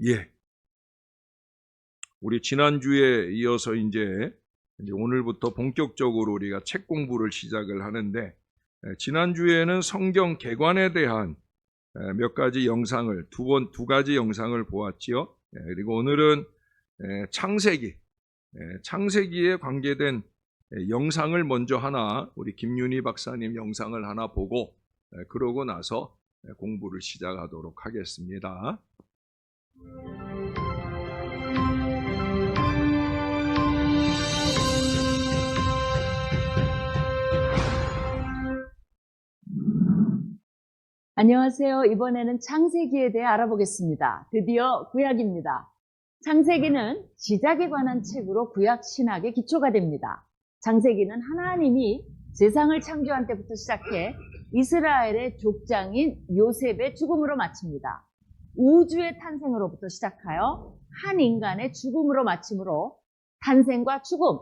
예. 우리 지난주에 이어서 이제 오늘부터 본격적으로 우리가 책 공부를 시작을 하는데, 지난주에는 성경 개관에 대한 몇 가지 영상을, 두 가지 영상을 보았지요. 그리고 오늘은 창세기에 관계된 영상을 먼저 하나, 우리 김윤희 박사님 영상을 하나 보고, 그러고 나서 공부를 시작하도록 하겠습니다. 안녕하세요. 이번에는 창세기에 대해 알아보겠습니다. 드디어 구약입니다. 창세기는 시작에 관한 책으로 구약 신학의 기초가 됩니다. 창세기는 하나님이 세상을 창조한 때부터 시작해 이스라엘의 족장인 요셉의 죽음으로 마칩니다. 우주의 탄생으로부터 시작하여 한 인간의 죽음으로 마침으로 탄생과 죽음,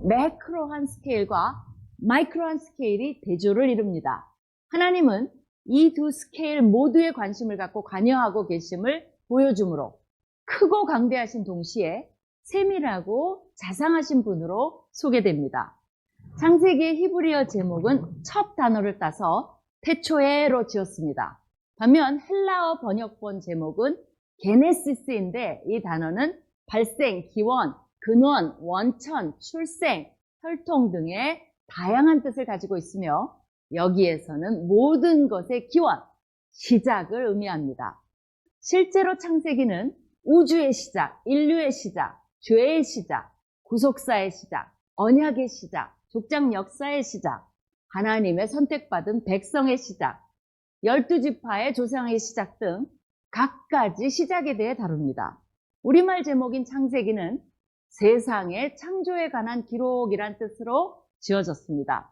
매크로한 스케일과 마이크로한 스케일이 대조를 이룹니다. 하나님은 이 두 스케일 모두에 관심을 갖고 관여하고 계심을 보여주므로 크고 강대하신 동시에 세밀하고 자상하신 분으로 소개됩니다. 창세기의 히브리어 제목은 첫 단어를 따서 태초에로 지었습니다. 반면 헬라어 번역본 제목은 게네시스인데, 이 단어는 발생, 기원, 근원, 원천, 출생, 혈통 등의 다양한 뜻을 가지고 있으며 여기에서는 모든 것의 기원, 시작을 의미합니다. 실제로 창세기는 우주의 시작, 인류의 시작, 죄의 시작, 구속사의 시작, 언약의 시작, 족장 역사의 시작, 하나님의 선택받은 백성의 시작, 12지파의 조상의 시작 등 각가지 시작에 대해 다룹니다. 우리말 제목인 창세기는 세상의 창조에 관한 기록이란 뜻으로 지어졌습니다.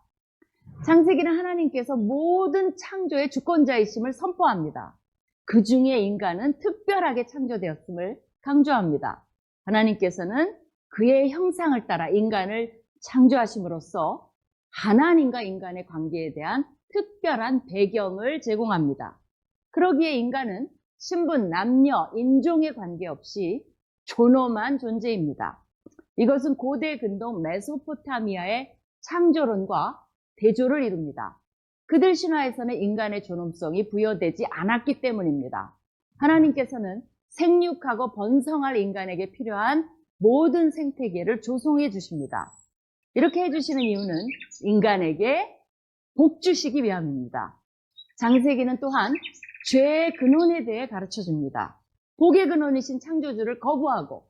창세기는 하나님께서 모든 창조의 주권자이심을 선포합니다. 그 중에 인간은 특별하게 창조되었음을 강조합니다. 하나님께서는 그의 형상을 따라 인간을 창조하심으로써 하나님과 인간의 관계에 대한 특별한 배경을 제공합니다. 그러기에 인간은 신분, 남녀, 인종에 관계없이 존엄한 존재입니다. 이것은 고대 근동 메소포타미아의 창조론과 대조를 이룹니다. 그들 신화에서는 인간의 존엄성이 부여되지 않았기 때문입니다. 하나님께서는 생육하고 번성할 인간에게 필요한 모든 생태계를 조성해 주십니다. 이렇게 해주시는 이유는 인간에게 복 주시기 위함입니다. 창세기는 또한 죄의 근원에 대해 가르쳐 줍니다. 복의 근원이신 창조주를 거부하고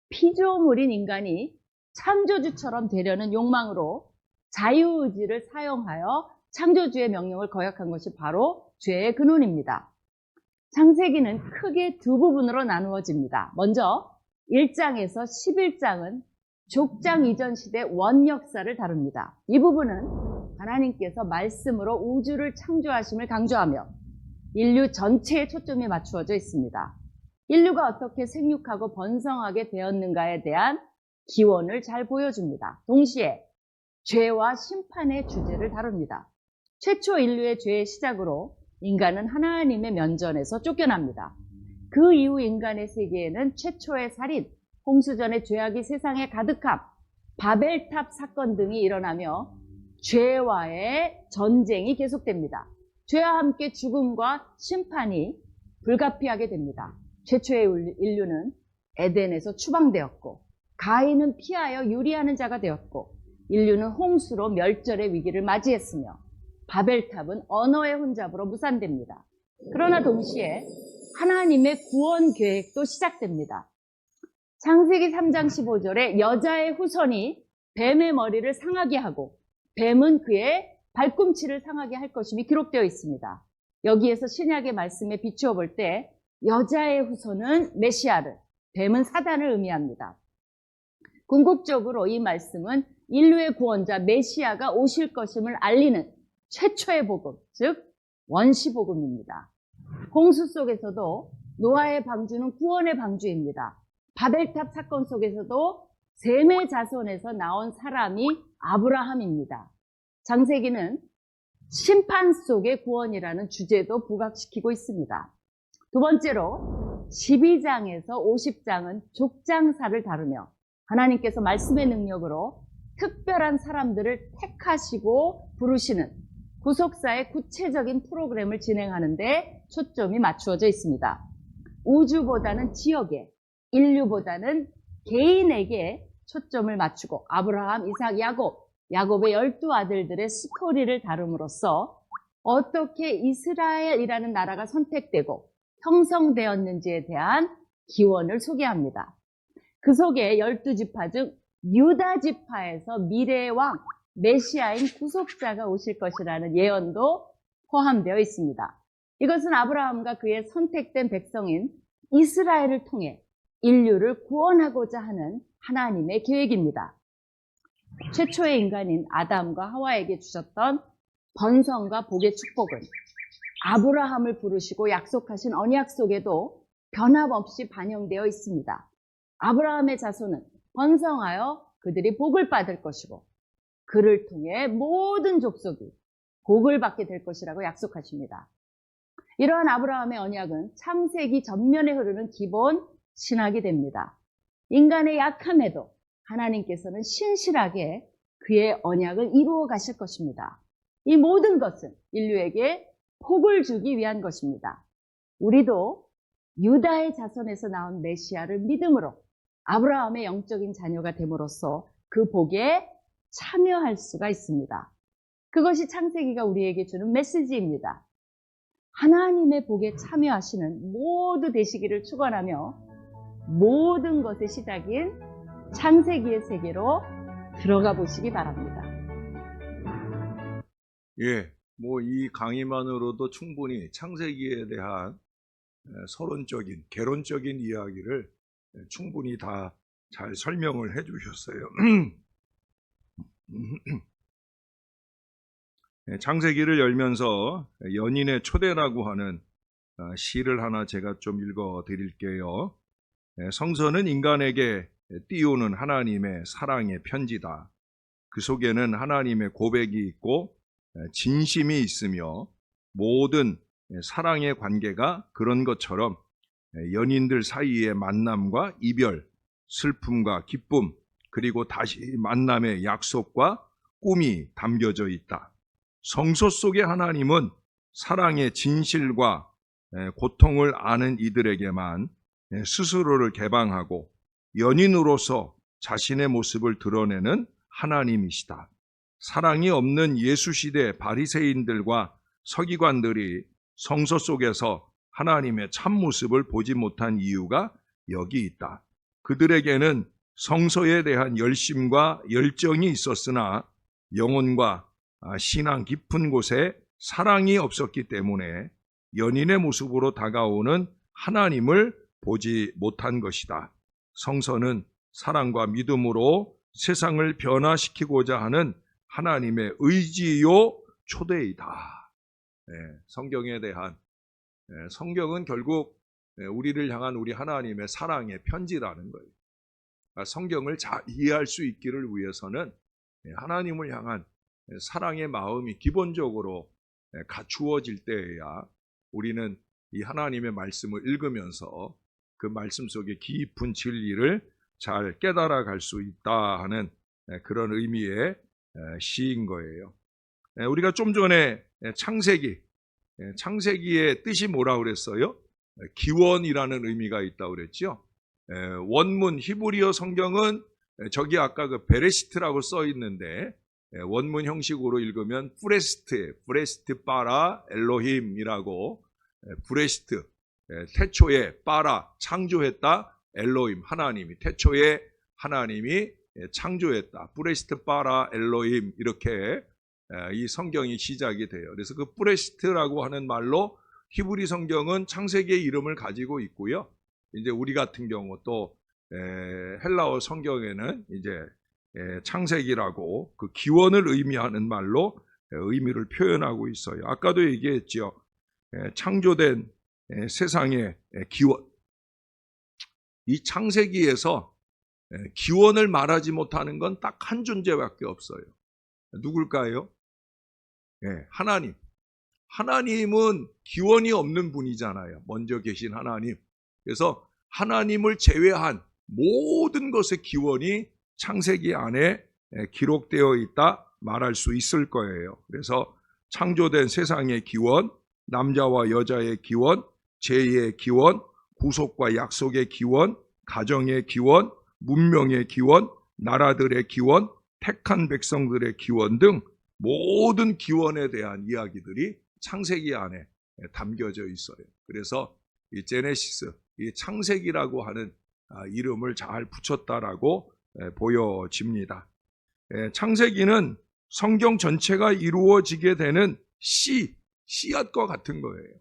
피조물인 인간이 창조주처럼 되려는 욕망으로 자유의지를 사용하여 창조주의 명령을 거역한 것이 바로 죄의 근원입니다. 창세기는 크게 두 부분으로 나누어집니다. 먼저 1장에서 11장은 족장 이전 시대 원역사를 다룹니다. 이 부분은 하나님께서 말씀으로 우주를 창조하심을 강조하며 인류 전체에 초점이 맞추어져 있습니다. 인류가 어떻게 생육하고 번성하게 되었는가에 대한 기원을 잘 보여줍니다. 동시에 죄와 심판의 주제를 다룹니다. 최초 인류의 죄의 시작으로 인간은 하나님의 면전에서 쫓겨납니다. 그 이후 인간의 세계에는 최초의 살인, 홍수전의 죄악이 세상에 가득함, 바벨탑 사건 등이 일어나며 죄와의 전쟁이 계속됩니다. 죄와 함께 죽음과 심판이 불가피하게 됩니다. 최초의 인류는 에덴에서 추방되었고, 가인은 피하여 유리하는 자가 되었고, 인류는 홍수로 멸절의 위기를 맞이했으며 바벨탑은 언어의 혼잡으로 무산됩니다. 그러나 동시에 하나님의 구원 계획도 시작됩니다. 창세기 3장 15절에 여자의 후손이 뱀의 머리를 상하게 하고 뱀은 그의 발꿈치를 상하게 할 것임이 기록되어 있습니다. 여기에서 신약의 말씀에 비추어 볼 때 여자의 후손은 메시아를, 뱀은 사단을 의미합니다. 궁극적으로 이 말씀은 인류의 구원자 메시아가 오실 것임을 알리는 최초의 복음, 즉 원시복음입니다. 홍수 속에서도 노아의 방주는 구원의 방주입니다. 바벨탑 사건 속에서도 셈의 자손에서 나온 사람이 아브라함입니다. 창세기는 심판 속의 구원이라는 주제도 부각시키고 있습니다. 두 번째로 12장에서 50장은 족장사를 다루며 하나님께서 말씀의 능력으로 특별한 사람들을 택하시고 부르시는 구속사의 구체적인 프로그램을 진행하는데 초점이 맞추어져 있습니다. 우주보다는 지역에, 인류보다는 개인에게 초점을 맞추고 아브라함, 이삭, 야곱의 12아들들의 스토리를 다룸으로써 어떻게 이스라엘이라는 나라가 선택되고 형성되었는지에 대한 기원을 소개합니다. 그 속에 12지파 중 유다 지파에서 미래의 왕, 메시아인 구속자가 오실 것이라는 예언도 포함되어 있습니다. 이것은 아브라함과 그의 선택된 백성인 이스라엘을 통해 인류를 구원하고자 하는 하나님의 계획입니다. 최초의 인간인 아담과 하와에게 주셨던 번성과 복의 축복은 아브라함을 부르시고 약속하신 언약 속에도 변함없이 반영되어 있습니다. 아브라함의 자손은 번성하여 그들이 복을 받을 것이고 그를 통해 모든 족속이 복을 받게 될 것이라고 약속하십니다. 이러한 아브라함의 언약은 창세기 전면에 흐르는 기본 신학이 됩니다. 인간의 약함에도 하나님께서는 신실하게 그의 언약을 이루어 가실 것입니다. 이 모든 것은 인류에게 복을 주기 위한 것입니다. 우리도 유다의 자손에서 나온 메시아를 믿음으로 아브라함의 영적인 자녀가 됨으로써 그 복에 참여할 수가 있습니다. 그것이 창세기가 우리에게 주는 메시지입니다. 하나님의 복에 참여하시는 모두 되시기를 축원하며 모든 것의 시작인 창세기의 세계로 들어가 보시기 바랍니다. 예, 뭐 이 강의만으로도 충분히 창세기에 대한 서론적인, 개론적인 이야기를 충분히 다 잘 설명을 해 주셨어요. 창세기를 열면서 연인의 초대라고 하는 시를 하나 제가 좀 읽어 드릴게요. 성서는 인간에게 띄우는 하나님의 사랑의 편지다. 그 속에는 하나님의 고백이 있고 진심이 있으며 모든 사랑의 관계가 그런 것처럼 연인들 사이의 만남과 이별, 슬픔과 기쁨, 그리고 다시 만남의 약속과 꿈이 담겨져 있다. 성서 속의 하나님은 사랑의 진실과 고통을 아는 이들에게만 스스로를 개방하고 연인으로서 자신의 모습을 드러내는 하나님이시다. 사랑이 없는 예수시대 바리새인들과 서기관들이 성서 속에서 하나님의 참모습을 보지 못한 이유가 여기 있다. 그들에게는 성서에 대한 열심과 열정이 있었으나 영혼과 신앙 깊은 곳에 사랑이 없었기 때문에 연인의 모습으로 다가오는 하나님을 보지 못한 것이다. 성서는 사랑과 믿음으로 세상을 변화시키고자 하는 하나님의 의지요 초대이다. 성경에 대한 성경은 결국 우리를 향한 우리 하나님의 사랑의 편지라는 거예요. 성경을 잘 이해할 수 있기를 위해서는 하나님을 향한 사랑의 마음이 기본적으로 갖추어질 때에야 우리는 이 하나님의 말씀을 읽으면서 그 말씀 속의 깊은 진리를 잘 깨달아 갈 수 있다 하는 그런 의미의 시인 거예요. 우리가 좀 전에 창세기의 뜻이 뭐라고 그랬어요? 기원이라는 의미가 있다고 그랬죠. 원문 히브리어 성경은 저기 아까 그 베레시트라고 써 있는데 원문 형식으로 읽으면 브레스트 바라 엘로힘이라고 브레스트 태초에 바라 창조했다 엘로힘 하나님이 태초에 하나님이 창조했다 브레스트 바라 엘로힘 이렇게 이 성경이 시작이 돼요. 그래서 그 브레스트라고 하는 말로 히브리 성경은 창세기의 이름을 가지고 있고요. 이제 우리 같은 경우 또 헬라어 성경에는 이제 창세기라고 그 기원을 의미하는 말로 의미를 표현하고 있어요. 아까도 얘기했죠. 창조된 세상의 기원. 이 창세기에서 기원을 말하지 못하는 건 딱 한 존재밖에 없어요. 누굴까요? 하나님. 하나님은 기원이 없는 분이잖아요. 먼저 계신 하나님. 그래서 하나님을 제외한 모든 것의 기원이 창세기 안에 기록되어 있다 말할 수 있을 거예요. 그래서 창조된 세상의 기원, 남자와 여자의 기원, 죄의 기원, 구속과 약속의 기원, 가정의 기원, 문명의 기원, 나라들의 기원, 택한 백성들의 기원 등 모든 기원에 대한 이야기들이 창세기 안에 담겨져 있어요. 그래서 이 제네시스, 이 창세기라고 하는 이름을 잘 붙였다라고 보여집니다. 창세기는 성경 전체가 이루어지게 되는 씨앗과 같은 거예요.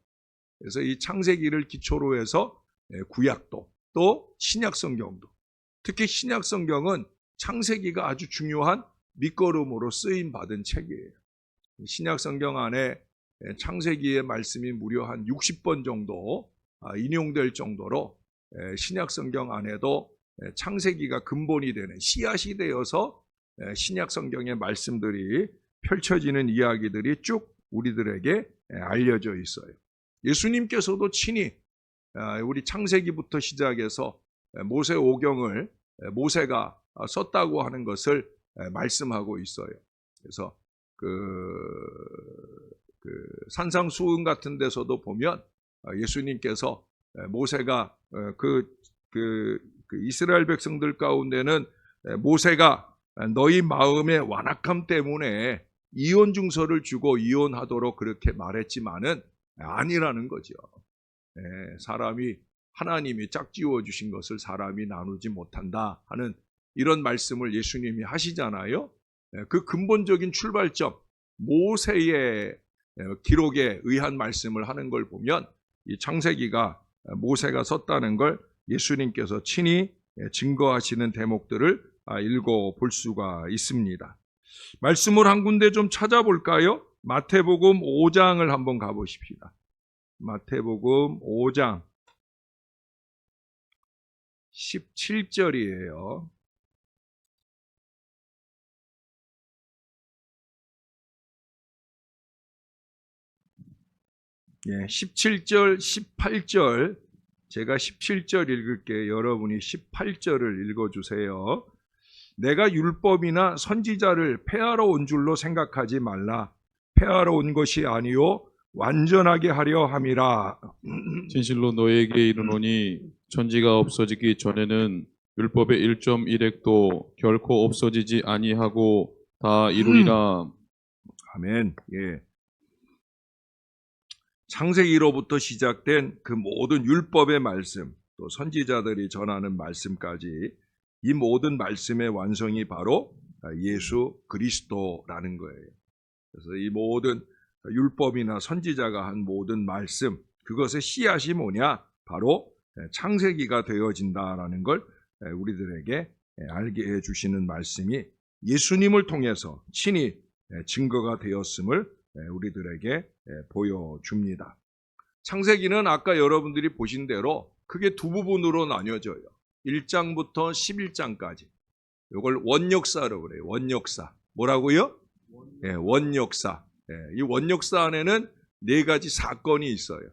그래서 이 창세기를 기초로 해서 구약도 또 신약 성경도, 특히 신약 성경은 창세기가 아주 중요한 밑거름으로 쓰임 받은 책이에요. 신약 성경 안에 창세기의 말씀이 무려 한 60번 정도 인용될 정도로 신약 성경 안에도 창세기가 근본이 되는 씨앗이 되어서 신약 성경의 말씀들이 펼쳐지는 이야기들이 쭉 우리들에게 알려져 있어요. 예수님께서도 친히 우리 창세기부터 시작해서 모세오경을 모세가 썼다고 하는 것을 말씀하고 있어요. 그래서 산상수훈 같은 데서도 보면 예수님께서 모세가 이스라엘 백성들 가운데는 모세가 너희 마음의 완악함 때문에 이혼 증서를 주고 이혼하도록 그렇게 말했지만은 아니라는 거죠. 사람이 하나님이 짝지어 주신 것을 사람이 나누지 못한다 하는 이런 말씀을 예수님이 하시잖아요. 그 근본적인 출발점, 모세의 기록에 의한 말씀을 하는 걸 보면 이 창세기가 모세가 썼다는 걸 예수님께서 친히 증거하시는 대목들을 읽어볼 수가 있습니다. 말씀을 한 군데 좀 찾아볼까요? 마태복음 5장을 한번 가보십시다. 마태복음 5장 17절이에요. 예, 17절, 18절, 제가 17절 읽을게요. 여러분이 18절을 읽어주세요. 내가 율법이나 선지자를 폐하러 온 줄로 생각하지 말라. 폐하러 온 것이 아니요 완전하게 하려 함이라. 진실로 너에게 이르노니 천지가 없어지기 전에는 율법의 1.1획도 결코 없어지지 아니하고 다 이루리라. 아멘. 예. 창세기로부터 시작된 그 모든 율법의 말씀, 또 선지자들이 전하는 말씀까지 이 모든 말씀의 완성이 바로 예수 그리스도라는 거예요. 그래서 이 모든 율법이나 선지자가 한 모든 말씀, 그것의 씨앗이 뭐냐? 바로 창세기가 되어진다라는 걸 우리들에게 알게 해주시는 말씀이 예수님을 통해서 친히 증거가 되었음을 우리들에게 보여줍니다. 창세기는 아까 여러분들이 보신 대로 크게 두 부분으로 나뉘어져요. 1장부터 11장까지. 이걸 원역사라고 그래요. 원역사. 뭐라고요? 원역사. 이 원역사 안에는 네 가지 사건이 있어요.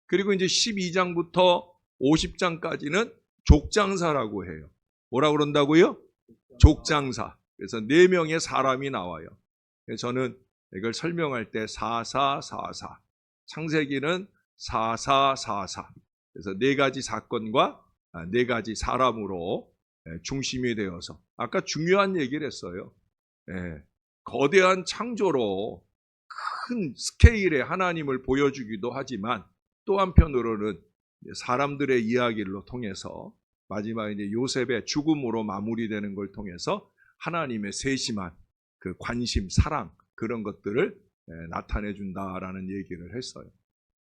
그리고 이제 12장부터 50장까지는 족장사라고 해요. 뭐라고 그런다고요? 족장사. 그래서 4명의 사람이 나와요. 저는 이걸 설명할 때 4444. 창세기는 4444. 그래서 4가지 사건과 4가지 사람으로 중심이 되어서 아까 중요한 얘기를 했어요. 거대한 창조로 큰 스케일의 하나님을 보여주기도 하지만 또 한편으로는 사람들의 이야기를 통해서 마지막에 이제 요셉의 죽음으로 마무리되는 걸 통해서 하나님의 세심한 그 관심, 사랑 그런 것들을 나타내 준다라는 얘기를 했어요.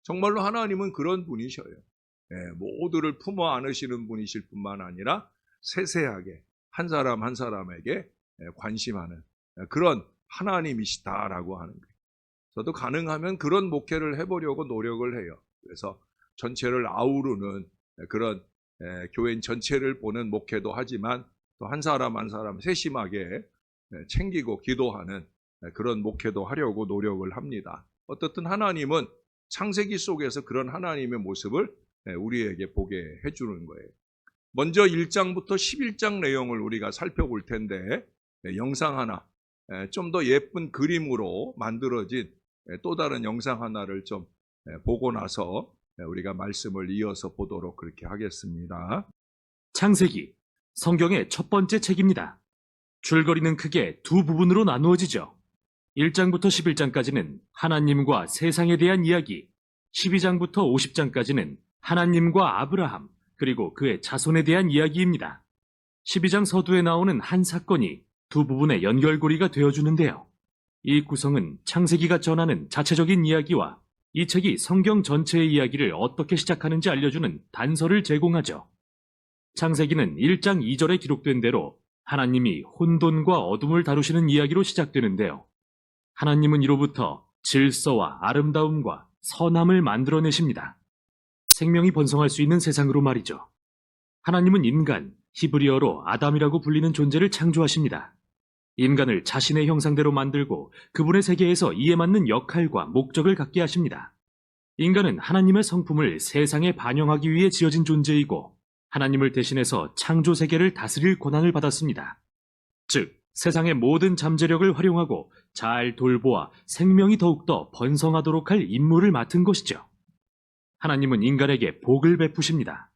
정말로 하나님은 그런 분이셔요. 모두를 품어 안으시는 분이실 뿐만 아니라 세세하게 한 사람 한 사람에게 관심하는 그런 하나님이시다라고 하는 거예요. 저도 가능하면 그런 목회를 해보려고 노력을 해요. 그래서 전체를 아우르는 그런 교인 전체를 보는 목회도 하지만 또 한 사람 한 사람 세심하게 챙기고 기도하는 그런 목회도 하려고 노력을 합니다. 어떻든 하나님은 창세기 속에서 그런 하나님의 모습을 우리에게 보게 해주는 거예요. 먼저 1장부터 11장 내용을 우리가 살펴볼 텐데 영상 하나, 좀 더 예쁜 그림으로 만들어진 또 다른 영상 하나를 좀 보고 나서 우리가 말씀을 이어서 보도록 그렇게 하겠습니다. 창세기, 성경의 첫 번째 책입니다. 줄거리는 크게 두 부분으로 나누어지죠. 1장부터 11장까지는 하나님과 세상에 대한 이야기, 12장부터 50장까지는 하나님과 아브라함, 그리고 그의 자손에 대한 이야기입니다. 12장 서두에 나오는 한 사건이 두 부분의 연결고리가 되어주는데요. 이 구성은 창세기가 전하는 자체적인 이야기와 이 책이 성경 전체의 이야기를 어떻게 시작하는지 알려주는 단서를 제공하죠. 창세기는 1장 2절에 기록된 대로 하나님이 혼돈과 어둠을 다루시는 이야기로 시작되는데요. 하나님은 이로부터 질서와 아름다움과 선함을 만들어내십니다. 생명이 번성할 수 있는 세상으로 말이죠. 하나님은 인간, 히브리어로 아담이라고 불리는 존재를 창조하십니다. 인간을 자신의 형상대로 만들고 그분의 세계에서 이에 맞는 역할과 목적을 갖게 하십니다. 인간은 하나님의 성품을 세상에 반영하기 위해 지어진 존재이고 하나님을 대신해서 창조 세계를 다스릴 권한을 받았습니다. 즉, 세상의 모든 잠재력을 활용하고 잘 돌보아 생명이 더욱더 번성하도록 할 임무를 맡은 것이죠. 하나님은 인간에게 복을 베푸십니다.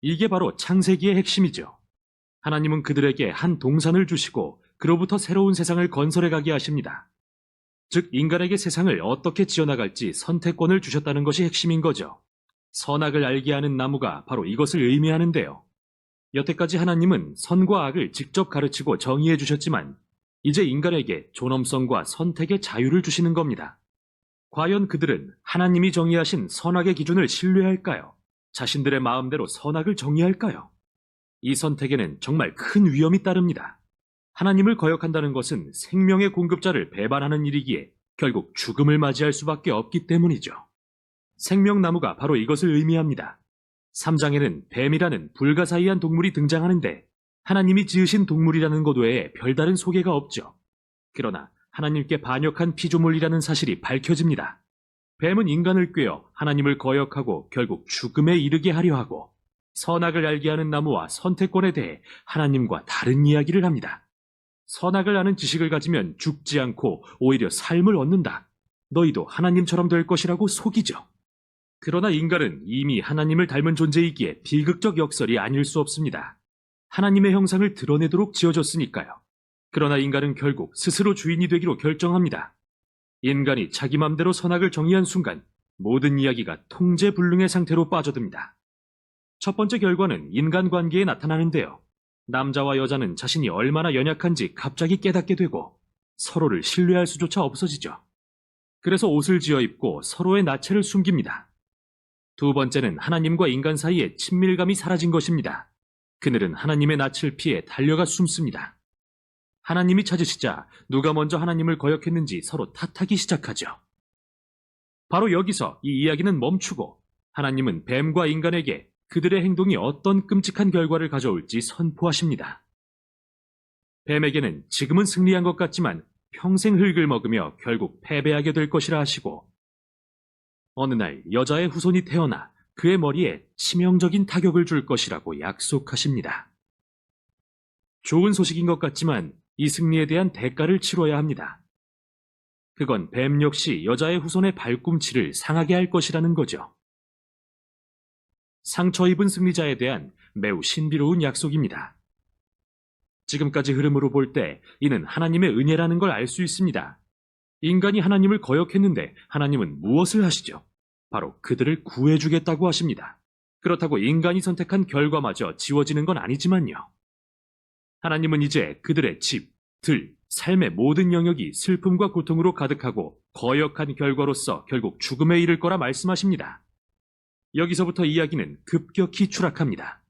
이게 바로 창세기의 핵심이죠. 하나님은 그들에게 한 동산을 주시고 그로부터 새로운 세상을 건설해 가게 하십니다. 즉, 인간에게 세상을 어떻게 지어나갈지 선택권을 주셨다는 것이 핵심인 거죠. 선악을 알게 하는 나무가 바로 이것을 의미하는데요. 여태까지 하나님은 선과 악을 직접 가르치고 정의해 주셨지만 이제 인간에게 존엄성과 선택의 자유를 주시는 겁니다. 과연 그들은 하나님이 정의하신 선악의 기준을 신뢰할까요? 자신들의 마음대로 선악을 정의할까요? 이 선택에는 정말 큰 위험이 따릅니다. 하나님을 거역한다는 것은 생명의 공급자를 배반하는 일이기에 결국 죽음을 맞이할 수밖에 없기 때문이죠. 생명나무가 바로 이것을 의미합니다. 3장에는 뱀이라는 불가사의한 동물이 등장하는데 하나님이 지으신 동물이라는 것 외에 별다른 소개가 없죠. 그러나 하나님께 반역한 피조물이라는 사실이 밝혀집니다. 뱀은 인간을 꾀어 하나님을 거역하고 결국 죽음에 이르게 하려 하고 선악을 알게 하는 나무와 선택권에 대해 하나님과 다른 이야기를 합니다. 선악을 아는 지식을 가지면 죽지 않고 오히려 삶을 얻는다. 너희도 하나님처럼 될 것이라고 속이죠. 그러나 인간은 이미 하나님을 닮은 존재이기에 비극적 역설이 아닐 수 없습니다. 하나님의 형상을 드러내도록 지어졌으니까요. 그러나 인간은 결국 스스로 주인이 되기로 결정합니다. 인간이 자기 맘대로 선악을 정의한 순간 모든 이야기가 통제불능의 상태로 빠져듭니다. 첫 번째 결과는 인간관계에 나타나는데요. 남자와 여자는 자신이 얼마나 연약한지 갑자기 깨닫게 되고 서로를 신뢰할 수조차 없어지죠. 그래서 옷을 지어 입고 서로의 나체를 숨깁니다. 두 번째는 하나님과 인간 사이의 친밀감이 사라진 것입니다. 그들은 하나님의 낯을 피해 달려가 숨습니다. 하나님이 찾으시자 누가 먼저 하나님을 거역했는지 서로 탓하기 시작하죠. 바로 여기서 이 이야기는 멈추고 하나님은 뱀과 인간에게 그들의 행동이 어떤 끔찍한 결과를 가져올지 선포하십니다. 뱀에게는 지금은 승리한 것 같지만 평생 흙을 먹으며 결국 패배하게 될 것이라 하시고 어느 날 여자의 후손이 태어나 그의 머리에 치명적인 타격을 줄 것이라고 약속하십니다. 좋은 소식인 것 같지만 이 승리에 대한 대가를 치러야 합니다. 그건 뱀 역시 여자의 후손의 발꿈치를 상하게 할 것이라는 거죠. 상처 입은 승리자에 대한 매우 신비로운 약속입니다. 지금까지 흐름으로 볼 때 이는 하나님의 은혜라는 걸 알 수 있습니다. 인간이 하나님을 거역했는데 하나님은 무엇을 하시죠? 바로 그들을 구해주겠다고 하십니다. 그렇다고 인간이 선택한 결과마저 지워지는 건 아니지만요. 하나님은 이제 그들의 집, 들, 삶의 모든 영역이 슬픔과 고통으로 가득하고 거역한 결과로서 결국 죽음에 이를 거라 말씀하십니다. 여기서부터 이야기는 급격히 추락합니다.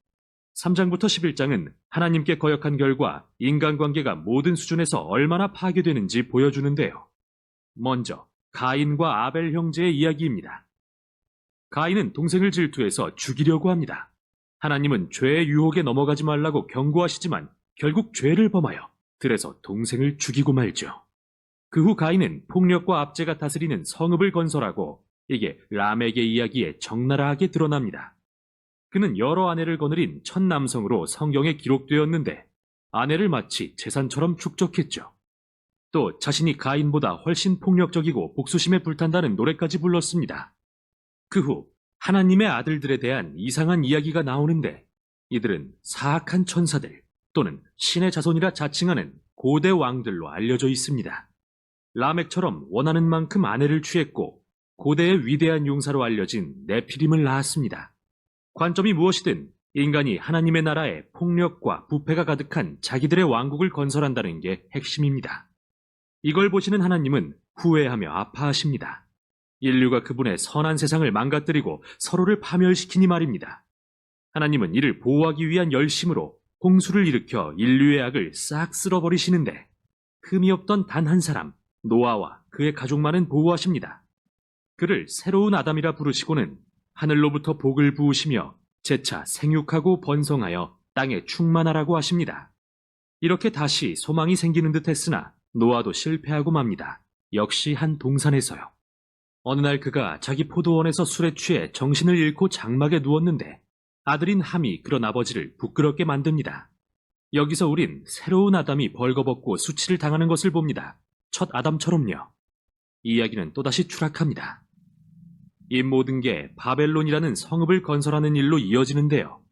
3장부터 11장은 하나님께 거역한 결과 인간관계가 모든 수준에서 얼마나 파괴되는지 보여주는데요. 먼저 가인과 아벨 형제의 이야기입니다. 가인은 동생을 질투해서 죽이려고 합니다. 하나님은 죄의 유혹에 넘어가지 말라고 경고하시지만 결국 죄를 범하여 들에서 동생을 죽이고 말죠. 그 후 가인은 폭력과 압제가 다스리는 성읍을 건설하고 이게 라멕의 이야기에 적나라하게 드러납니다. 그는 여러 아내를 거느린 첫 남성으로 성경에 기록되었는데 아내를 마치 재산처럼 축적했죠. 또 자신이 가인보다 훨씬 폭력적이고 복수심에 불탄다는 노래까지 불렀습니다. 그 후 하나님의 아들들에 대한 이상한 이야기가 나오는데 이들은 사악한 천사들 또는 신의 자손이라 자칭하는 고대 왕들로 알려져 있습니다. 라멕처럼 원하는 만큼 아내를 취했고 고대의 위대한 용사로 알려진 네피림을 낳았습니다. 관점이 무엇이든 인간이 하나님의 나라에 폭력과 부패가 가득한 자기들의 왕국을 건설한다는 게 핵심입니다. 이걸 보시는 하나님은 후회하며 아파하십니다. 인류가 그분의 선한 세상을 망가뜨리고 서로를 파멸시키니 말입니다. 하나님은 이를 보호하기 위한 열심으로 홍수를 일으켜 인류의 악을 싹 쓸어버리시는데 흠이 없던 단 한 사람, 노아와 그의 가족만은 보호하십니다. 그를 새로운 아담이라 부르시고는 하늘로부터 복을 부으시며 재차 생육하고 번성하여 땅에 충만하라고 하십니다. 이렇게 다시 소망이 생기는 듯 했으나 노아도 실패하고 맙니다. 역시 한 동산에서요. 어느 날 그가 자기 포도원에서 술에 취해 정신을 잃고 장막에 누웠는데 아들인 함이 그런 아버지를 부끄럽게 만듭니다. 여기서 우린 새로운 아담이 벌거벗고 수치를 당하는 것을 봅니다. 첫 아담처럼요. 이야기는 또다시 추락합니다. 이 모든 게 바벨론이라는 성읍을 건설하는 일로 이어지는데요.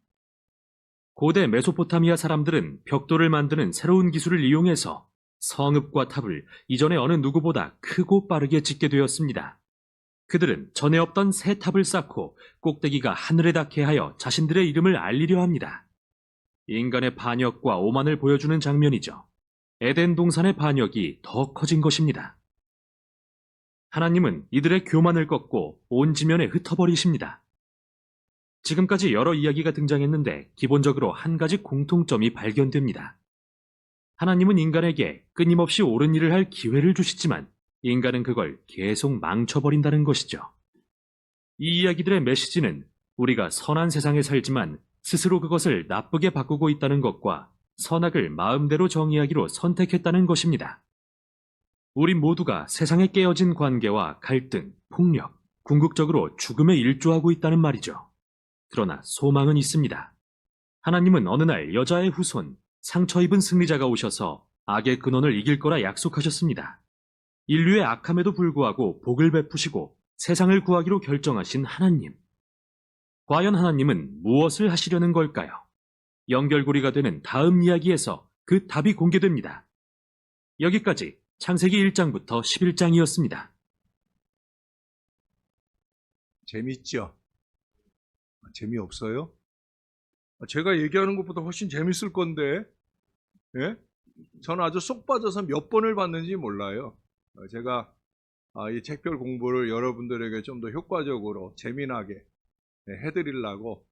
고대 메소포타미아 사람들은 벽돌을 만드는 새로운 기술을 이용해서 성읍과 탑을 이전의 어느 누구보다 크고 빠르게 짓게 되었습니다. 그들은 전에 없던 새 탑을 쌓고 꼭대기가 하늘에 닿게 하여 자신들의 이름을 알리려 합니다. 인간의 반역과 오만을 보여주는 장면이죠. 에덴 동산의 반역이 더 커진 것입니다. 하나님은 이들의 교만을 꺾고 온 지면에 흩어버리십니다. 지금까지 여러 이야기가 등장했는데 기본적으로 한 가지 공통점이 발견됩니다. 하나님은 인간에게 끊임없이 옳은 일을 할 기회를 주시지만 인간은 그걸 계속 망쳐버린다는 것이죠. 이 이야기들의 메시지는 우리가 선한 세상에 살지만 스스로 그것을 나쁘게 바꾸고 있다는 것과 선악을 마음대로 정의하기로 선택했다는 것입니다. 우리 모두가 세상에 깨어진 관계와 갈등, 폭력, 궁극적으로 죽음에 일조하고 있다는 말이죠. 그러나 소망은 있습니다. 하나님은 어느 날 여자의 후손, 상처 입은 승리자가 오셔서 악의 근원을 이길 거라 약속하셨습니다. 인류의 악함에도 불구하고 복을 베푸시고 세상을 구하기로 결정하신 하나님. 과연 하나님은 무엇을 하시려는 걸까요? 연결고리가 되는 다음 이야기에서 그 답이 공개됩니다. 여기까지 창세기 1장부터 11장이었습니다. 재밌죠? 재미없어요? 제가 얘기하는 것보다 훨씬 재밌을 건데, 예? 저는 아주 쏙 빠져서 몇 번을 봤는지 몰라요. 제가 이 책별 공부를 여러분들에게 좀 더 효과적으로 재미나게 해드리려고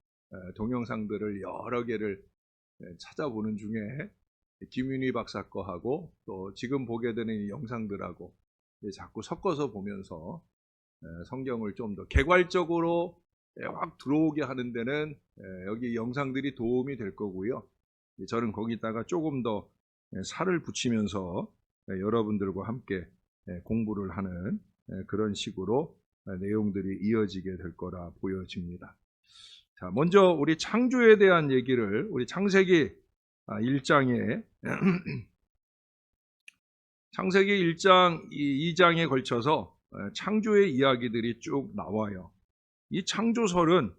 동영상들을 여러 개를 찾아보는 중에 김윤희 박사 거하고 또 지금 보게 되는 이 영상들하고 자꾸 섞어서 보면서 성경을 좀 더 개괄적으로 확 들어오게 하는 데는 여기 영상들이 도움이 될 거고요. 저는 거기다가 조금 더 살을 붙이면서 여러분들과 함께 공부를 하는 그런 식으로 내용들이 이어지게 될 거라 보여집니다. 자, 먼저 우리 창조에 대한 얘기를 우리 창세기 1장에 창세기 1장, 2장에 걸쳐서 창조의 이야기들이 쭉 나와요. 이 창조설은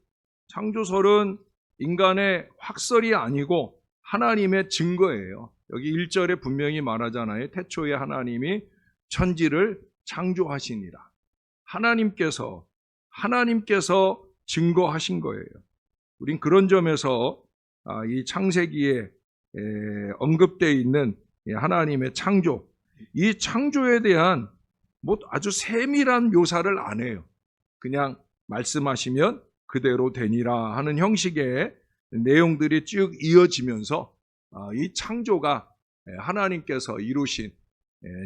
인간의 확설이 아니고 하나님의 증거예요. 여기 1절에 분명히 말하잖아요. 태초에 하나님이 천지를 창조하시니라. 하나님께서 증거하신 거예요. 우린 그런 점에서 이 창세기에 언급되어 있는 하나님의 창조, 이 창조에 대한 뭐 아주 세밀한 묘사를 안 해요. 그냥 말씀하시면 그대로 되니라 하는 형식의 내용들이 쭉 이어지면서 이 창조가 하나님께서 이루신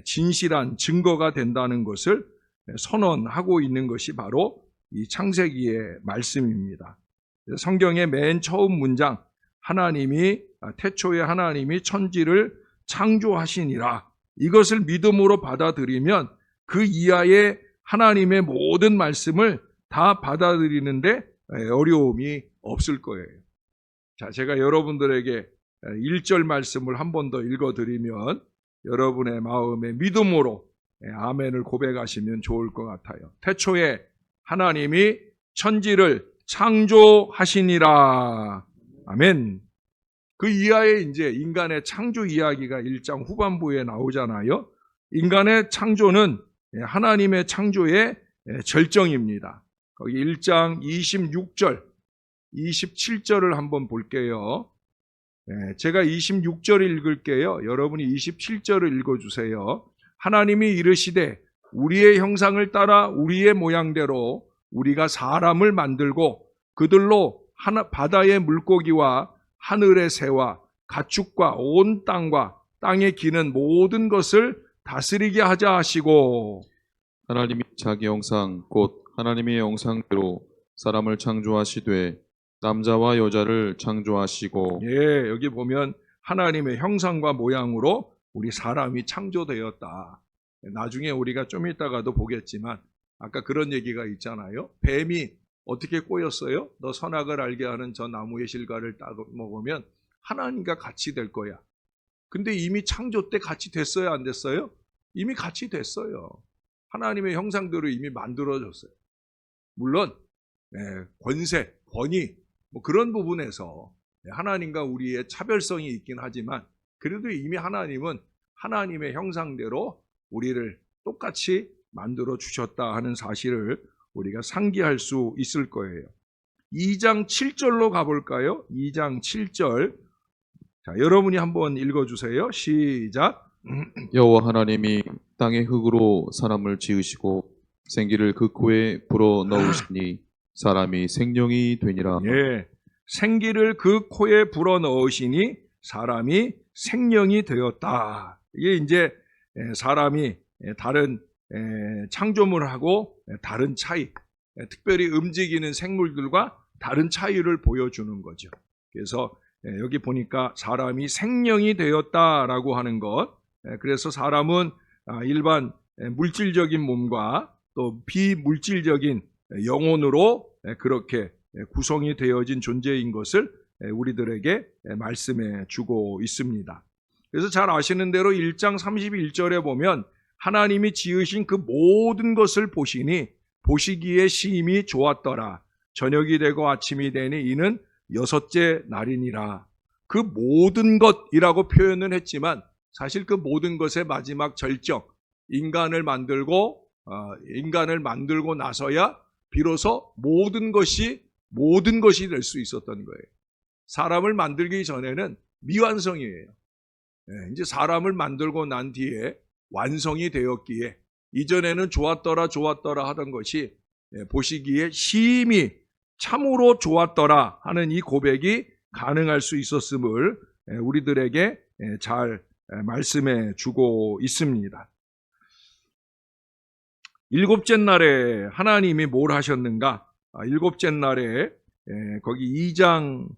진실한 증거가 된다는 것을 선언하고 있는 것이 바로 이 창세기의 말씀입니다. 성경의 맨 처음 문장, 태초에 하나님이 천지를 창조하시니라. 이것을 믿음으로 받아들이면 그 이하의 하나님의 모든 말씀을 다 받아들이는데 어려움이 없을 거예요. 자, 제가 여러분들에게 1절 말씀을 한 번 더 읽어드리면 여러분의 마음에 믿음으로 아멘을 고백하시면 좋을 것 같아요. 태초에 하나님이 천지를 창조하시니라. 아멘. 그 이하에 이제 인간의 창조 이야기가 1장 후반부에 나오잖아요. 인간의 창조는 하나님의 창조의 절정입니다. 거기 1장 26절, 27절을 한번 볼게요. 제가 26절을 읽을게요. 여러분이 27절을 읽어주세요. 하나님이 이르시되 우리의 형상을 따라 우리의 모양대로 우리가 사람을 만들고 그들로 바다의 물고기와 하늘의 새와 가축과 온 땅과 땅에 기는 모든 것을 다스리게 하자 하시고 하나님이 자기 형상 곧 하나님의 형상대로 사람을 창조하시되 남자와 여자를 창조하시고 여기 보면 하나님의 형상과 모양으로 우리 사람이 창조되었다. 나중에 우리가 좀 이따가도 보겠지만 아까 그런 얘기가 있잖아요. 뱀이 어떻게 꼬였어요? 너 선악을 알게 하는 저 나무의 실과를 따 먹으면 하나님과 같이 될 거야. 근데 이미 창조 때 같이 됐어요? 안 됐어요? 이미 같이 됐어요. 하나님의 형상대로 이미 만들어졌어요. 물론 권세, 권위 뭐 그런 부분에서 하나님과 우리의 차별성이 있긴 하지만 그래도 이미 하나님은 하나님의 형상대로 우리를 똑같이 만들어 주셨다 하는 사실을 우리가 상기할 수 있을 거예요. 2장 7절로 가볼까요? 2장 7절. 자, 여러분이 한번 읽어주세요. 시작. 여호와 하나님이 땅의 흙으로 사람을 지으시고 생기를 그 코에 불어 넣으시니 사람이 생명이 되니라. 생기를 그 코에 불어 넣으시니 사람이 생명이 되었다. 이게 이제 사람이 다른 창조물하고 다른 차이, 특별히 움직이는 생물들과 다른 차이를 보여주는 거죠. 그래서 여기 보니까 사람이 생명이 되었다라고 하는 것. 그래서 사람은 일반 물질적인 몸과 또 비물질적인 영혼으로 그렇게 구성이 되어진 존재인 것을 우리들에게 말씀해 주고 있습니다. 그래서 잘 아시는 대로 1장 31절에 보면 하나님이 지으신 그 모든 것을 보시니 보시기에 심히 좋았더라. 저녁이 되고 아침이 되니 이는 여섯째 날이니라. 그 모든 것이라고 표현을 했지만 사실 그 모든 것의 마지막 절정, 인간을 만들고 나서야 비로소 모든 것이 될 수 있었던 거예요. 사람을 만들기 전에는 미완성이에요. 이제 사람을 만들고 난 뒤에 완성이 되었기에 이전에는 좋았더라 하던 것이 보시기에 심히 참으로 좋았더라 하는 이 고백이 가능할 수 있었음을 우리들에게 잘 말씀해 주고 있습니다. 일곱째 날에 하나님이 뭘 하셨는가? 일곱째 날에 거기 2장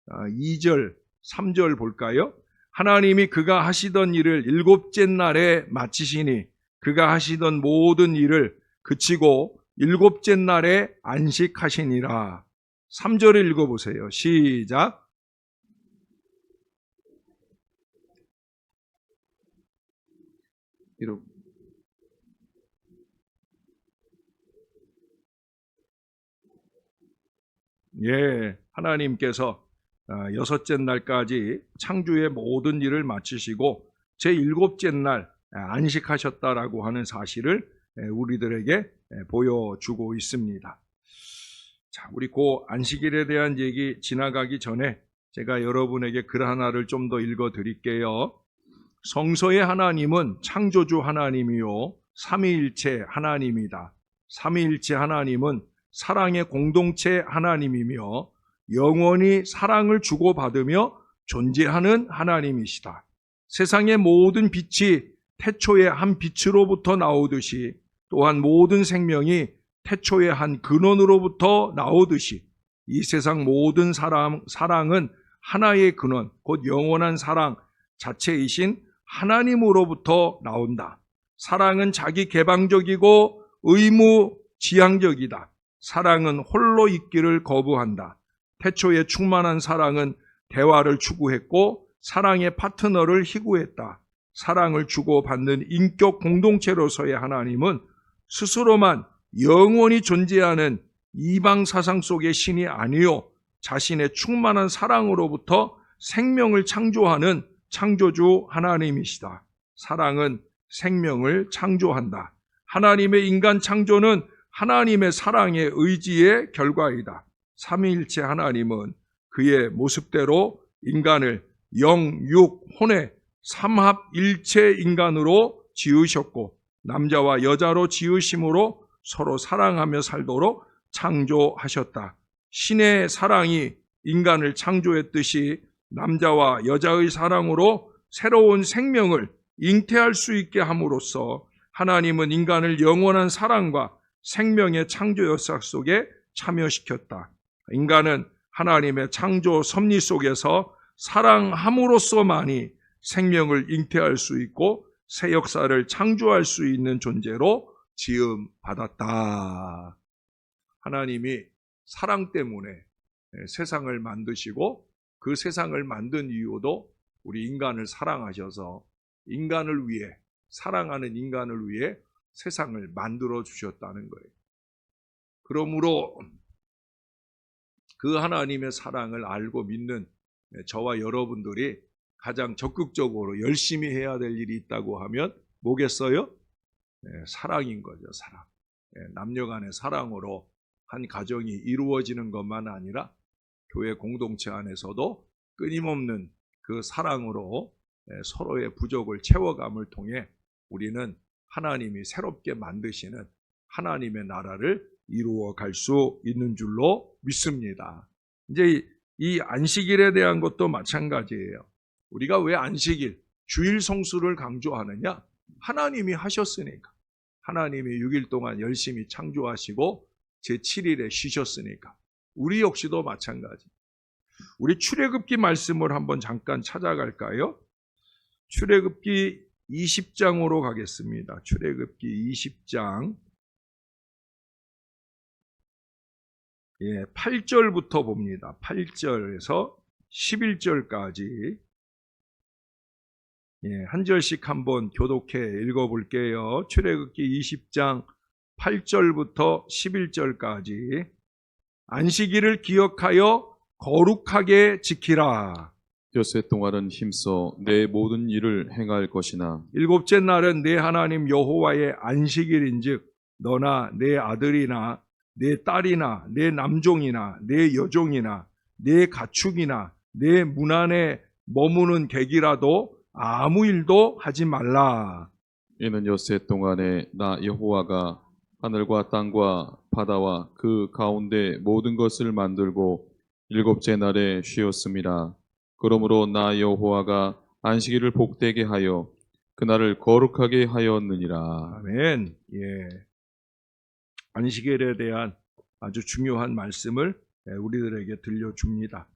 2절 3절 볼까요? 하나님이 그가 하시던 일을 일곱째 날에 마치시니 그가 하시던 모든 일을 그치고 일곱째 날에 안식하시니라. 3절을 읽어보세요. 시작. 하나님께서 여섯째 날까지 창조의 모든 일을 마치시고 제7째 날 안식하셨다라고 하는 사실을 우리들에게 보여주고 있습니다. 자, 우리 그 안식일에 대한 얘기 지나가기 전에 제가 여러분에게 글 하나를 좀 더 읽어 드릴게요. 성서의 하나님은 창조주 하나님이요 삼위일체 하나님이다. 삼위일체 하나님은 사랑의 공동체 하나님이며 영원히 사랑을 주고받으며 존재하는 하나님이시다. 세상의 모든 빛이 태초의 한 빛으로부터 나오듯이 또한 모든 생명이 태초의 한 근원으로부터 나오듯이 이 세상 모든 사랑은 하나의 근원, 곧 영원한 사랑 자체이신 하나님으로부터 나온다. 사랑은 자기 개방적이고 의무지향적이다. 사랑은 홀로 있기를 거부한다. 태초에 충만한 사랑은 대화를 추구했고 사랑의 파트너를 희구했다. 사랑을 주고받는 인격 공동체로서의 하나님은 스스로만 영원히 존재하는 이방 사상 속의 신이 아니요 자신의 충만한 사랑으로부터 생명을 창조하는 창조주 하나님이시다. 사랑은 생명을 창조한다. 하나님의 인간 창조는 하나님의 사랑의 의지의 결과이다. 삼위일체 하나님은 그의 모습대로 인간을 영, 육, 혼의 삼합일체 인간으로 지으셨고 남자와 여자로 지으심으로 서로 사랑하며 살도록 창조하셨다. 신의 사랑이 인간을 창조했듯이 남자와 여자의 사랑으로 새로운 생명을 잉태할 수 있게 함으로써 하나님은 인간을 영원한 사랑과 생명의 창조 역사 속에 참여시켰다. 인간은 하나님의 창조 섭리 속에서 사랑함으로써만이 생명을 잉태할 수 있고 새 역사를 창조할 수 있는 존재로 지음받았다. 하나님이 사랑 때문에 세상을 만드시고 그 세상을 만든 이유도 우리 인간을 사랑하셔서 인간을 위해, 사랑하는 인간을 위해 세상을 만들어 주셨다는 거예요. 그러므로 그 하나님의 사랑을 알고 믿는 저와 여러분들이 가장 적극적으로 열심히 해야 될 일이 있다고 하면 뭐겠어요? 사랑인 거죠, 사랑. 남녀 간의 사랑으로 한 가정이 이루어지는 것만 아니라 교회 공동체 안에서도 끊임없는 그 사랑으로 서로의 부족을 채워감을 통해 우리는 하나님이 새롭게 만드시는 하나님의 나라를 이루어 갈 수 있는 줄로 믿습니다. 이제 이 안식일에 대한 것도 마찬가지예요. 우리가 왜 안식일, 주일 성수를 강조하느냐? 하나님이 하셨으니까. 하나님이 6일 동안 열심히 창조하시고 제7일에 쉬셨으니까. 우리 역시도 마찬가지. 우리 출애굽기 말씀을 한번 잠깐 찾아갈까요? 출애굽기 20장으로 가겠습니다. 출애굽기 20장 8절부터 봅니다. 8절에서 11절까지 한 절씩 한번 교독해 읽어볼게요. 출애굽기 20장 8절부터 11절까지 안식일을 기억하여 거룩하게 지키라. 엿새 동안은 힘써 내 모든 일을 행할 것이나 일곱째 날은 내 하나님 여호와의 안식일인즉 너나 내 아들이나 내 딸이나 내 남종이나 내 여종이나 내 가축이나 내 문 안에 머무는 객이라도 아무 일도 하지 말라. 이는 엿새 동안에 나 여호와가 하늘과 땅과 바다와 그 가운데 모든 것을 만들고 일곱째 날에 쉬었습니다. 그러므로 나 여호와가 안식일을 복되게 하여 그날을 거룩하게 하였느니라. 아멘. 안식일에 대한 아주 중요한 말씀을 우리들에게 들려줍니다.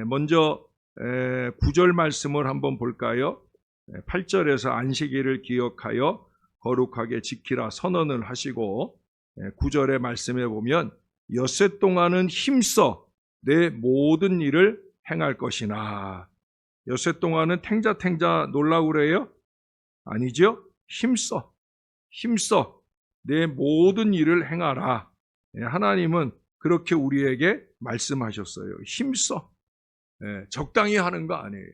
먼저 9절 말씀을 한번 볼까요? 8절에서 안식일을 기억하여 거룩하게 지키라 선언을 하시고 9절의 말씀에 보면 엿새 동안은 힘써 내 모든 일을 행할 것이나. 엿새 동안은 탱자 놀라고 그래요? 아니죠? 힘써 내 모든 일을 행하라. 하나님은 그렇게 우리에게 말씀하셨어요. 힘써. 적당히 하는 거 아니에요.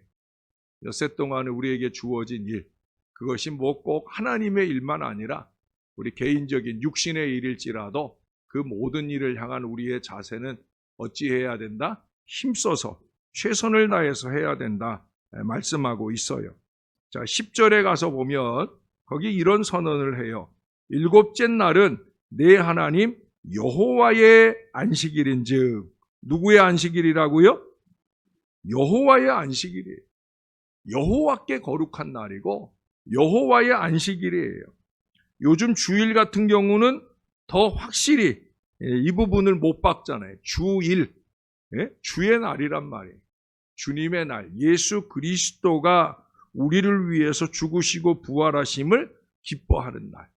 엿새 동안 우리에게 주어진 일, 그것이 뭐 꼭 하나님의 일만 아니라 우리 개인적인 육신의 일일지라도 그 모든 일을 향한 우리의 자세는 어찌해야 된다? 힘써서 최선을 다해서 해야 된다 말씀하고 있어요. 자, 10절에 가서 보면 거기 이런 선언을 해요. 일곱째 날은 내 하나님 여호와의 안식일인즉. 누구의 안식일이라고요? 여호와의 안식일이에요. 여호와께 거룩한 날이고 여호와의 안식일이에요. 요즘 주일 같은 경우는 더 확실히 이 부분을 못 박잖아요. 주일, 주의 날이란 말이에요. 주님의 날, 예수 그리스도가 우리를 위해서 죽으시고 부활하심을 기뻐하는 날.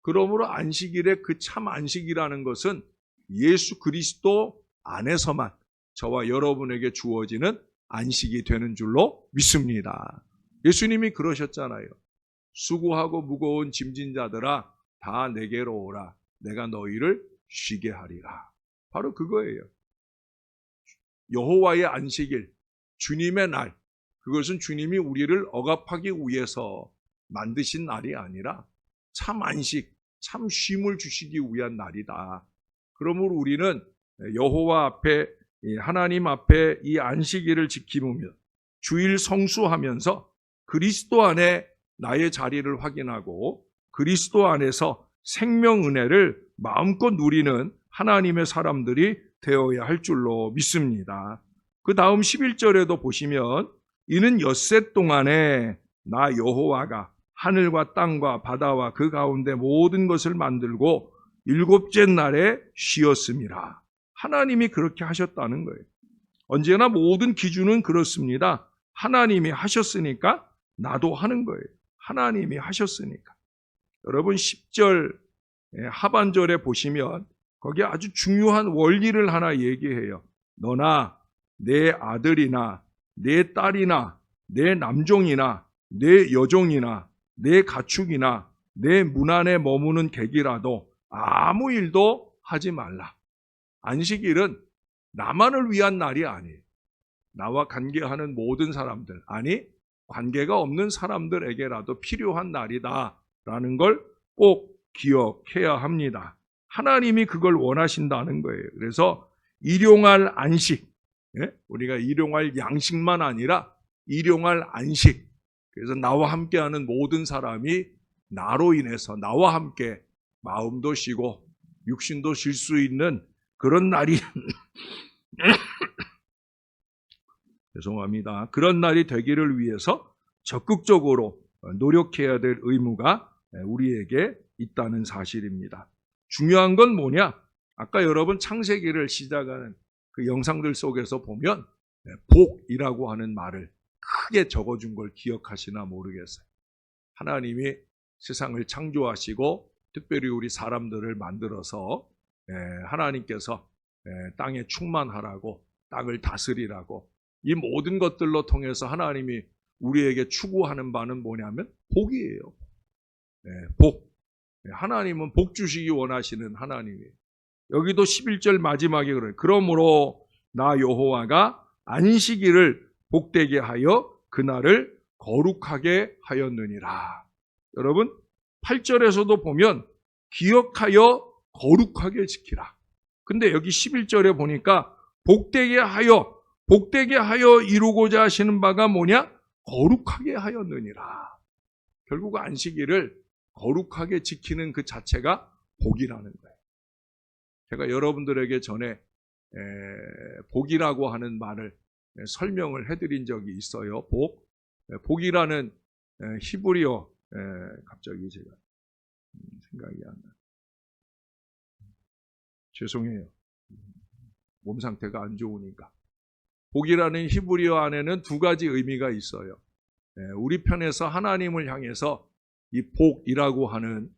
그러므로 안식일에 그 참 안식이라는 것은 예수 그리스도 안에서만 저와 여러분에게 주어지는 안식이 되는 줄로 믿습니다. 예수님이 그러셨잖아요. 수고하고 무거운 짐진 자들아 다 내게로 오라. 내가 너희를 쉬게 하리라. 바로 그거예요. 여호와의 안식일, 주님의 날, 그것은 주님이 우리를 억압하기 위해서 만드신 날이 아니라 참 안식, 참 쉼을 주시기 위한 날이다. 그러므로 우리는 여호와 앞에, 하나님 앞에 이 안식일을 지키며 주일 성수하면서 그리스도 안에 나의 자리를 확인하고 그리스도 안에서 생명 은혜를 마음껏 누리는 하나님의 사람들이 되어야 할 줄로 믿습니다. 그 다음 11절에도 보시면 이는 엿새 동안에 나 여호와가 하늘과 땅과 바다와 그 가운데 모든 것을 만들고 일곱째 날에 쉬었습니다. 하나님이 그렇게 하셨다는 거예요. 언제나 모든 기준은 그렇습니다. 하나님이 하셨으니까 나도 하는 거예요. 하나님이 하셨으니까. 여러분 10절 하반절에 보시면 거기에 아주 중요한 원리를 하나 얘기해요. 너나 내 아들이나 내 딸이나 내 남종이나 내 여종이나 내 가축이나 내 문 안에 머무는 객이라도 아무 일도 하지 말라. 안식일은 나만을 위한 날이 아니에요. 나와 관계하는 모든 사람들, 아니 관계가 없는 사람들에게라도 필요한 날이다라는 걸 꼭 기억해야 합니다. 하나님이 그걸 원하신다는 거예요. 그래서 일용할 안식, 우리가 일용할 양식만 아니라 일용할 안식. 그래서 나와 함께하는 모든 사람이 나로 인해서 나와 함께 마음도 쉬고 육신도 쉴 수 있는 그런 날이 죄송합니다. 그런 날이 되기를 위해서 적극적으로 노력해야 될 의무가 우리에게 있다는 사실입니다. 중요한 건 뭐냐? 아까 여러분 창세기를 시작하는 그 영상들 속에서 보면 복이라고 하는 말을 크게 적어준 걸 기억하시나 모르겠어요. 하나님이 세상을 창조하시고 특별히 우리 사람들을 만들어서 하나님께서 땅에 충만하라고 땅을 다스리라고 이 모든 것들로 통해서 하나님이 우리에게 추구하는 바는 뭐냐면 복이에요. 복. 하나님은 복 주시기 원하시는 하나님이에요. 여기도 11절 마지막에 그래요. 그러므로 나 여호와가 안식일을 복되게 하여 그날을 거룩하게 하였느니라. 여러분 8절에서도 보면 기억하여 거룩하게 지키라. 근데 여기 11절에 보니까 복되게 하여 이루고자 하시는 바가 뭐냐? 거룩하게 하였느니라. 결국 안식일을 거룩하게 지키는 그 자체가 복이라는 거예요. 제가 여러분들에게 전에 복이라고 하는 말을 설명을 해드린 적이 있어요. 복이라는 히브리어 갑자기 제가 생각이 안 나요. 죄송해요. 몸 상태가 안 좋으니까. 복이라는 히브리어 안에는 두 가지 의미가 있어요. 우리 편에서 하나님을 향해서 이 복이라고 하는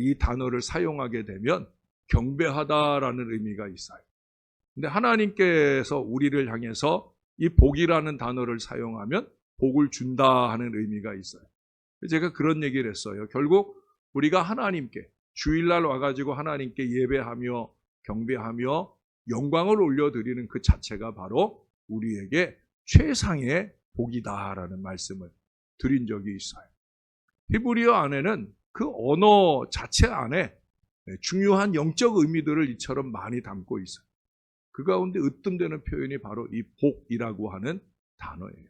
이 단어를 사용하게 되면 경배하다라는 의미가 있어요. 근데 하나님께서 우리를 향해서 이 복이라는 단어를 사용하면 복을 준다 하는 의미가 있어요. 제가 그런 얘기를 했어요. 결국 우리가 하나님께 주일날 와가지고 하나님께 예배하며 경배하며 영광을 올려드리는 그 자체가 바로 우리에게 최상의 복이다라는 말씀을 드린 적이 있어요. 히브리어 안에는 그 언어 자체 안에 중요한 영적 의미들을 이처럼 많이 담고 있어요. 그 가운데 으뜸되는 표현이 바로 이 복이라고 하는 단어예요.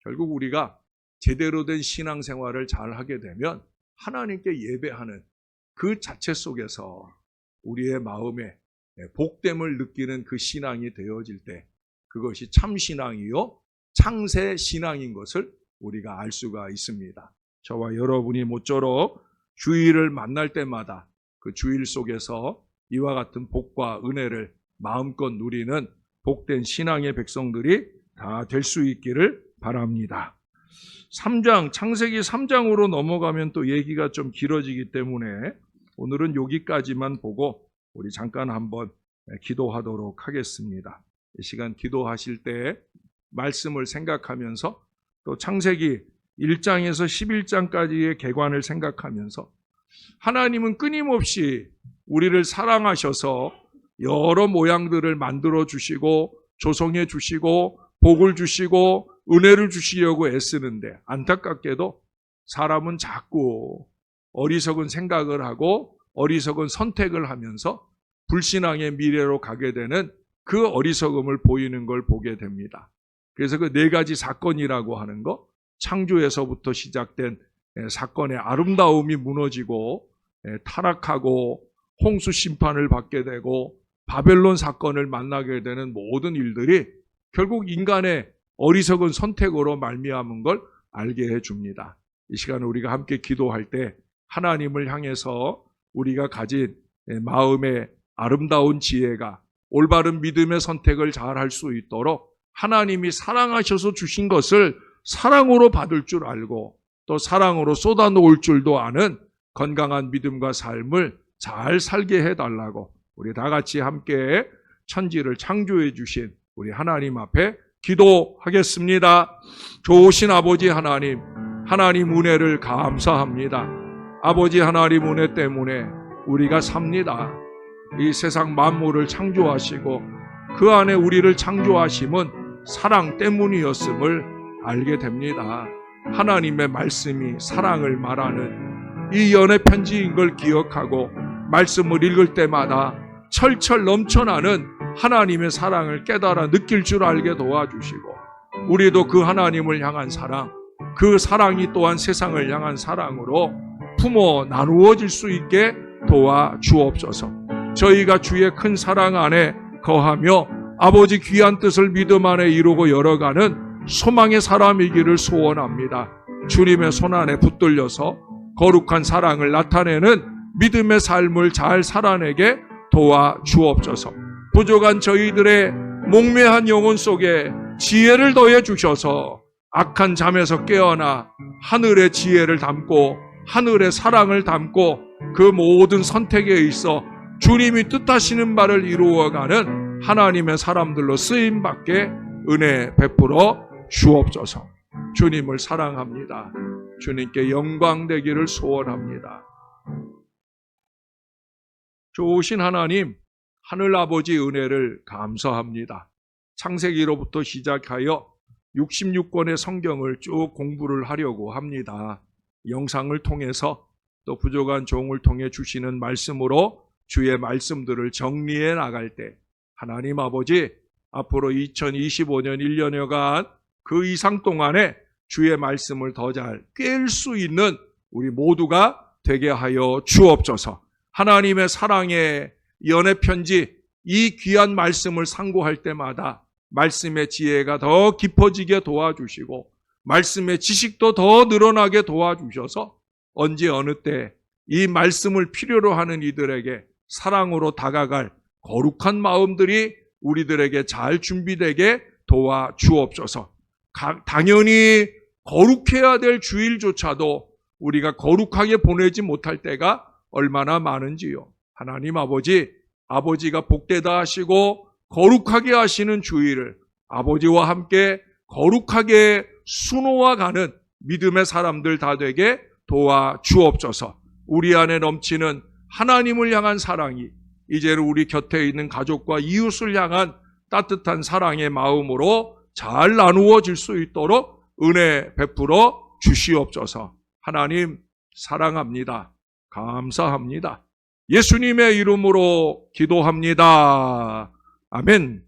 결국 우리가 제대로 된 신앙생활을 잘 하게 되면 하나님께 예배하는 그 자체 속에서 우리의 마음에 복됨을 느끼는 그 신앙이 되어질 때 그것이 참신앙이요 창세신앙인 것을 우리가 알 수가 있습니다. 저와 여러분이 모쪼록 주일을 만날 때마다 그 주일 속에서 이와 같은 복과 은혜를 마음껏 누리는 복된 신앙의 백성들이 다 될 수 있기를 바랍니다. 3장, 창세기 3장으로 넘어가면 또 얘기가 좀 길어지기 때문에 오늘은 여기까지만 보고 우리 잠깐 한번 기도하도록 하겠습니다. 이 시간 기도하실 때 말씀을 생각하면서 또 창세기 1장에서 11장까지의 개관을 생각하면서 하나님은 끊임없이 우리를 사랑하셔서 여러 모양들을 만들어 주시고 조성해 주시고 복을 주시고 은혜를 주시려고 애쓰는데 안타깝게도 사람은 자꾸 어리석은 생각을 하고 어리석은 선택을 하면서 불신앙의 미래로 가게 되는 그 어리석음을 보이는 걸 보게 됩니다. 그래서 그 네 가지 사건이라고 하는 거, 창조에서부터 시작된 사건의 아름다움이 무너지고 타락하고 홍수 심판을 받게 되고 바벨론 사건을 만나게 되는 모든 일들이 결국 인간의 어리석은 선택으로 말미암은 걸 알게 해줍니다. 이 시간에 우리가 함께 기도할 때 하나님을 향해서 우리가 가진 마음의 아름다운 지혜가 올바른 믿음의 선택을 잘 할 수 있도록 하나님이 사랑하셔서 주신 것을 사랑으로 받을 줄 알고 또 사랑으로 쏟아놓을 줄도 아는 건강한 믿음과 삶을 잘 살게 해달라고 우리 다 같이 함께 천지를 창조해 주신 우리 하나님 앞에 기도하겠습니다. 좋으신 아버지 하나님, 하나님 은혜를 감사합니다. 아버지 하나님 은혜 때문에 우리가 삽니다. 이 세상 만물을 창조하시고 그 안에 우리를 창조하심은 사랑 때문이었음을 알게 됩니다. 하나님의 말씀이 사랑을 말하는 이 연애 편지인 걸 기억하고 말씀을 읽을 때마다 철철 넘쳐나는 하나님의 사랑을 깨달아 느낄 줄 알게 도와주시고 우리도 그 하나님을 향한 사랑, 그 사랑이 또한 세상을 향한 사랑으로 품어 나누어질 수 있게 도와주옵소서. 저희가 주의 큰 사랑 안에 거하며 아버지 귀한 뜻을 믿음 안에 이루고 열어가는 소망의 사람이기를 소원합니다. 주님의 손 안에 붙들려서 거룩한 사랑을 나타내는 믿음의 삶을 잘 살아내게 도와주옵소서. 부족한 저희들의 목매한 영혼 속에 지혜를 더해 주셔서 악한 잠에서 깨어나 하늘의 지혜를 담고 하늘의 사랑을 담고 그 모든 선택에 있어 주님이 뜻하시는 바를 이루어가는 하나님의 사람들로 쓰임받게 은혜 베풀어 주옵소서. 주님을 사랑합니다. 주님께 영광 되기를 소원합니다. 좋으신 하나님, 하늘아버지 은혜를 감사합니다. 창세기로부터 시작하여 66권의 성경을 쭉 공부를 하려고 합니다. 영상을 통해서 또 부족한 종을 통해 주시는 말씀으로 주의 말씀들을 정리해 나갈 때 하나님 아버지 앞으로 2025년 1년여간 그 이상 동안에 주의 말씀을 더 잘 꿰일 수 있는 우리 모두가 되게 하여 주옵소서. 하나님의 사랑의 연애 편지 이 귀한 말씀을 상고할 때마다 말씀의 지혜가 더 깊어지게 도와주시고 말씀의 지식도 더 늘어나게 도와주셔서 언제 어느 때 이 말씀을 필요로 하는 이들에게 사랑으로 다가갈 거룩한 마음들이 우리들에게 잘 준비되게 도와주옵소서. 당연히 거룩해야 될 주일조차도 우리가 거룩하게 보내지 못할 때가 얼마나 많은지요. 하나님 아버지가 복되다 하시고 거룩하게 하시는 주일을 아버지와 함께 거룩하게 수놓아가는 믿음의 사람들 다 되게 도와주옵소서. 우리 안에 넘치는 하나님을 향한 사랑이 이제는 우리 곁에 있는 가족과 이웃을 향한 따뜻한 사랑의 마음으로 잘 나누어질 수 있도록 은혜 베풀어 주시옵소서. 하나님 사랑합니다. 감사합니다. 예수님의 이름으로 기도합니다. 아멘.